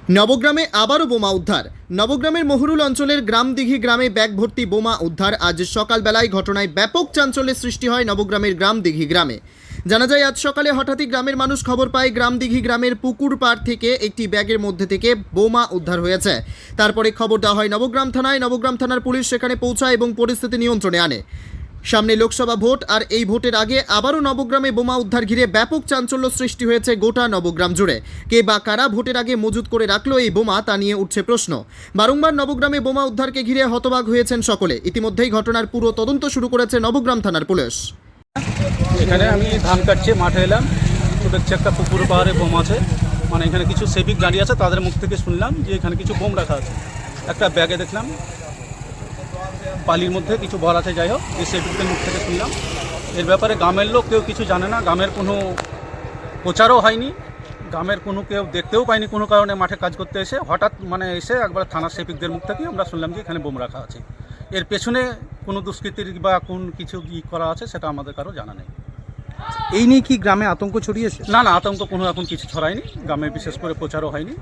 নবগ্রামে আবারও বোমা উদ্ধার। নবগ্রামের মহুরুল অঞ্চলের গ্রামদিঘি গ্রামে ব্যাগ ভর্তি বোমা উদ্ধার। আজ সকালবেলায় ঘটনায় ব্যাপক চাঞ্চল্যের সৃষ্টি হয় নবগ্রামের গ্রামদিঘি গ্রামে। জানা যায়, আজ সকালে হঠাৎই গ্রামের মানুষ খবর পায় গ্রামদিঘি গ্রামের পুকুর পাড় থেকে একটি ব্যাগের মধ্যে থেকে বোমা উদ্ধার হয়েছে। তারপরে খবর দেওয়া হয় নবগ্রাম থানায়। নবগ্রাম থানার পুলিশ সেখানে পৌঁছায় এবং পরিস্থিতি নিয়ন্ত্রণে আনে। সামনে লোকসভা ভোট, আর এই ভোটের আগে আবারও নবগ্রামে বোমা উদ্ধার ঘিরে ব্যাপক চাঞ্চল্য সৃষ্টি হয়েছে গোটা নবগ্রাম জুড়ে। কে বা কারা ভোটের আগে মজুত করে রাখলো এই বোমা, তা নিয়ে উঠছে প্রশ্ন। বারংবার নবগ্রামে বোমা উদ্ধারকে ঘিরে হতবাক হয়েছেন সকলে। ইতিমধ্যেই ঘটনার পুরো তদন্ত শুরু করেছে নবগ্রাম থানার পুলিশ। এখানে আমি ধান কাটছি, মাঠে এলাম, তো দেখছি একটা পুকুর পাহাড়ে বোম আছে। মানে এখানে কিছু সেবিক দাঁড়িয়ে আছে, তাদের মুখ থেকে শুনলাম যে এখানে কিছু বোম রাখা আছে। একটা ব্যাগে দেখলাম বালির মধ্যে কিছু ভর আছে। যাই হোক, এই সেবিকদের মুখ থেকে শুনলাম। এর ব্যাপারে গ্রামের লোক কেউ কিছু জানে না, গ্রামের কোনো প্রচারও হয়নি, গ্রামের কোনো কেউ দেখতেও পায়নি। কোনো কারণে মাঠে কাজ করতে এসে হঠাৎ এসে একবার থানার সেবিকদের মুখ থেকে আমরা শুনলাম যে এখানে বোম রাখা আছে। এর পেছনে কোনো দুষ্কৃতির বা কোন কিছু করা আছে সেটা আমাদের কারো জানা নেই। এই নিয়ে কি গ্রামে আতঙ্ক ছড়িয়েছে? না, আতঙ্ক কোনো এখন কিছু ছড়ায়নি। গ্রামে বিশেষ করে প্রচারও হয়নি।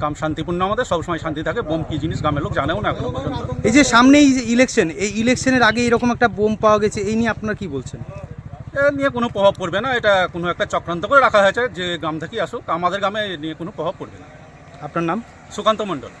গ্রাম শান্তিপূর্ণ, আমাদের সবসময় শান্তি থাকে। বোম কী জিনিস গ্রামের লোক জানেও না এখনো পর্যন্ত। এই যে সামনে এই যে ইলেকশন, এই ইলেকশনের আগে এরকম একটা বোম পাওয়া গেছে, এই নিয়ে আপনারা কি বলছেন? এ নিয়ে কোনো প্রভাব পড়বে না। এটা কোনো একটা চক্রান্ত করে রাখা হয়েছে যে গ্রাম থেকেই আসুক। আমাদের গ্রামে এ নিয়ে কোনো প্রভাব পড়বে না। আপনার নাম? সুকান্ত মণ্ডল।